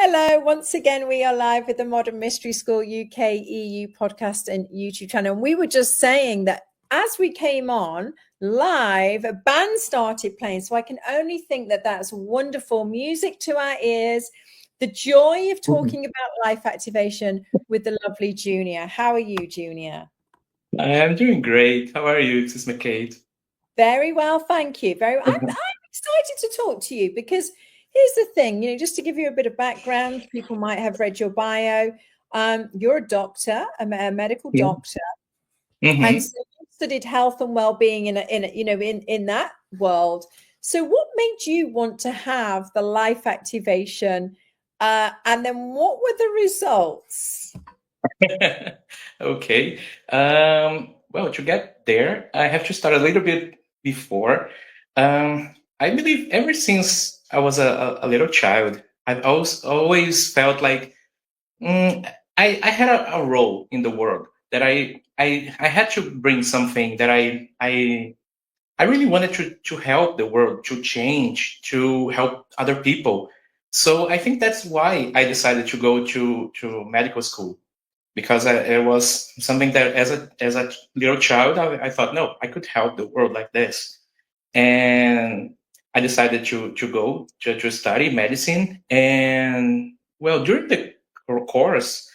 Hello, once again, we are live with the Modern Mystery School UK EU podcast and YouTube channel. And we were just saying that as we came on live, a band started playing. So I can only think that that's wonderful music to our ears. The joy of talking about life activation with the lovely Junior. How are you, Junior? I'm doing great. How are you, Sis McKade? Very well, thank you. I'm excited to talk to you because here's the thing, just to give you a bit of background, people might have read your bio. You're a doctor, a medical doctor, and so you studied health and well-being in that world. So, what made you want to have the life activation, and then what were the results? Okay. Well, to get there, I have to start a little bit before. I believe ever since I was a little child, I've always felt like I had a role in the world that I had to bring something that I really wanted to help the world, to change, to help other people. So I think that's why I decided to go to medical school, because it was something that as a little child, I thought, no, I could help the world like this. And I decided to go to study medicine. And well, during the course,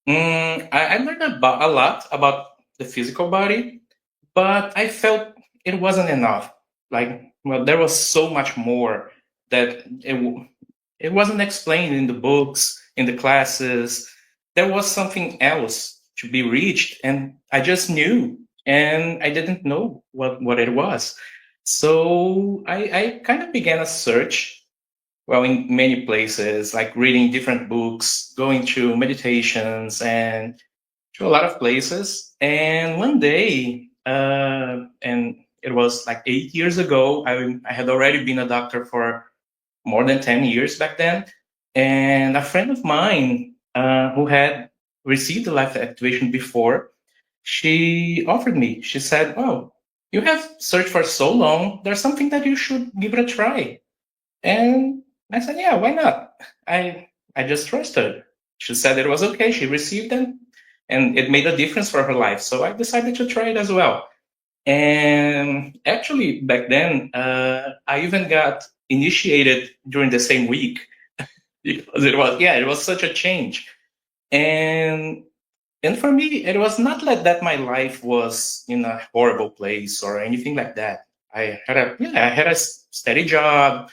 I learned a lot about the physical body, but I felt it wasn't enough. Like, well, there was so much more that it wasn't explained in the books, in the classes. There was something else to be reached, and I just knew, and I didn't know what it was. So I kind of began a search, well, in many places, like reading different books, going to meditations, and to a lot of places. And one day, and it was like 8 years ago, I had already been a doctor for more than 10 years back then. And a friend of mine who had received the life activation before, she offered me, she said, "Oh, you have searched for so long, there's something that you should give it a try." And I said, "Yeah, why not?" I just trusted. She said it was okay. She received them, and it made a difference for her life. So I decided to try it as well. And actually, back then, I even got initiated during the same week because it was such a change. And for me, it was not like that my life was in a horrible place or anything like that. I had a steady job,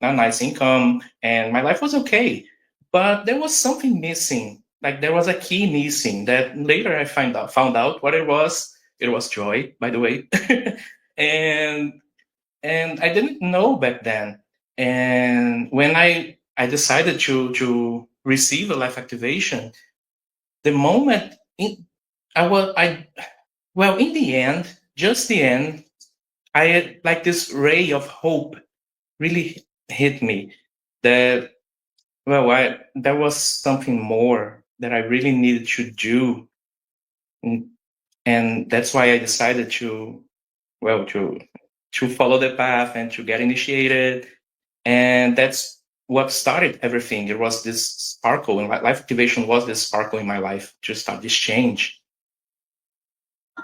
a nice income, and my life was okay. But there was something missing. Like there was a key missing that later I found out what it was. It was joy, by the way. and I didn't know back then. And when I decided to receive a life activation, the moment in the end, just the end, I had like this ray of hope really hit me that there was something more that I really needed to do, and that's why I decided to follow the path and to get initiated, and that's what started everything. It was this sparkle, and life activation was this sparkle in my life to start this change.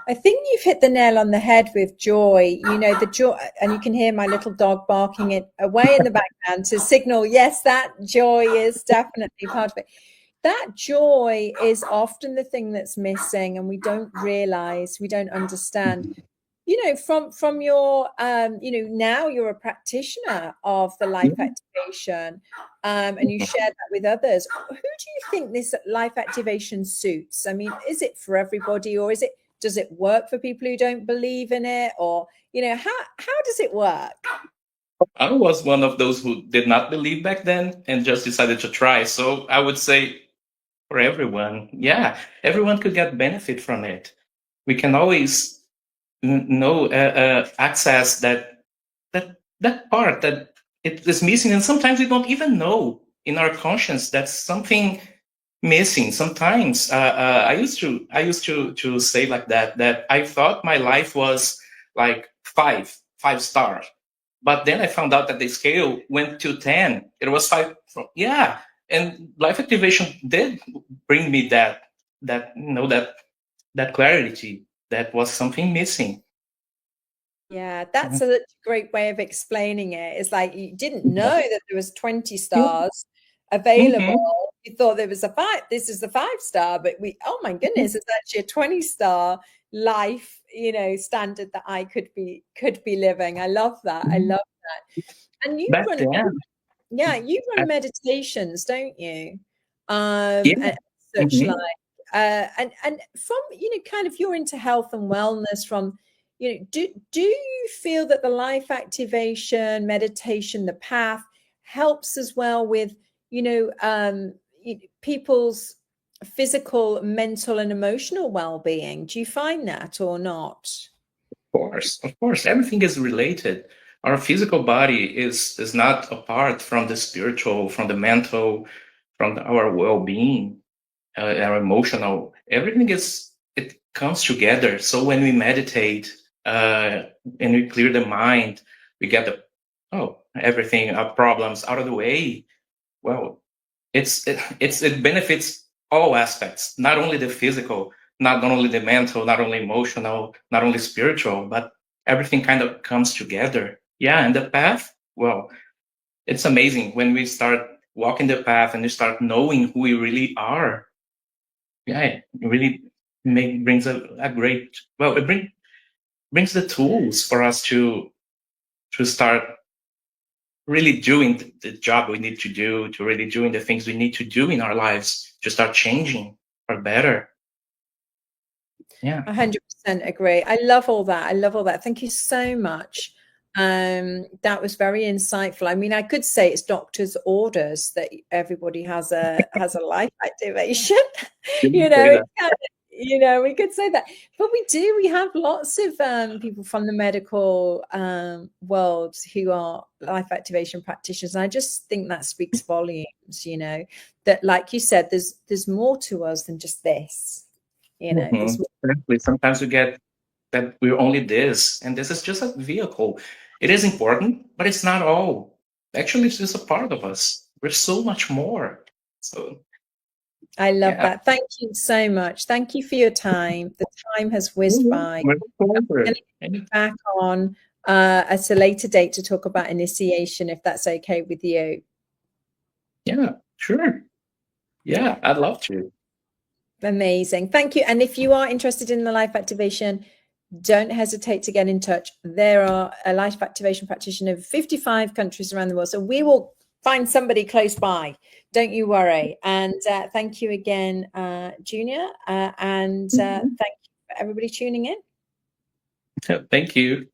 I think you've hit the nail on the head with joy. The joy, and you can hear my little dog barking it away in the background to signal, yes, that joy is definitely part of it. That joy is often the thing that's missing, and we don't realize, we don't understand. From your, now you're a practitioner of the life activation, and you share that with others. Who do you think this life activation suits? I mean, is it for everybody, or does it work for people who don't believe in it, or how does it work? I was one of those who did not believe back then and just decided to try. So I would say for everyone, yeah, everyone could get benefit from it. We can always access that part that it is missing, and sometimes we don't even know in our conscience that's something missing. Sometimes I used to say like that I thought my life was like five stars, but then I found out that the scale went to 10. It was 5. Yeah, and life activation did bring me that clarity that was something missing. Yeah, that's a great way of explaining it. It's like you didn't know that there was 20 stars available. You thought there was this is the 5-star, but oh my goodness, it's actually a 20-star life, standard that I could be living. I love that. I love that. And you Back run, then, you run meditations, don't you? yeah. And such like, and from, kind of you're into health and wellness from, do you feel that the life activation, meditation, the path helps as well with, people's physical, mental, and emotional well-being? Do you find that or not? Of course, everything is related. Our physical body is not apart from the spiritual, from the mental, from our well-being, our emotional. Everything it comes together. So when we meditate and we clear the mind, we get everything, our problems out of the way. Well, it benefits all aspects, not only the physical, not only the mental, not only emotional, not only spiritual, but everything kind of comes together. Yeah, and the path, well, it's amazing when we start walking the path and we start knowing who we really are. Yeah, it really brings a great, well, it brings the tools for us to start really doing the job we need to do, to really doing the things we need to do in our lives to start changing for better. Yeah. 100% agree. I love all that. I love all that. Thank you so much. That was very insightful. I mean, I could say it's doctor's orders that everybody has a life activation. We could say that, but we have lots of people from the medical world who are life activation practitioners. And I just think that speaks volumes, that, like you said, there's more to us than just this. Sometimes we get that we're only this, and this is just a vehicle. It is important, but it's not all. Actually, it's just a part of us. We're so much more. So I love that. Thank you so much. Thank you for your time. The time has whizzed by. I'm going to get back on at a later date to talk about initiation, if that's okay with you. Yeah, sure. Yeah, I'd love to. Amazing. Thank you. And if you are interested in the life activation, don't hesitate to get in touch. There are a life activation practitioner in 55 countries around the world. So we will find somebody close by. Don't you worry. And thank you again, Junior. And thank you for everybody tuning in. Thank you.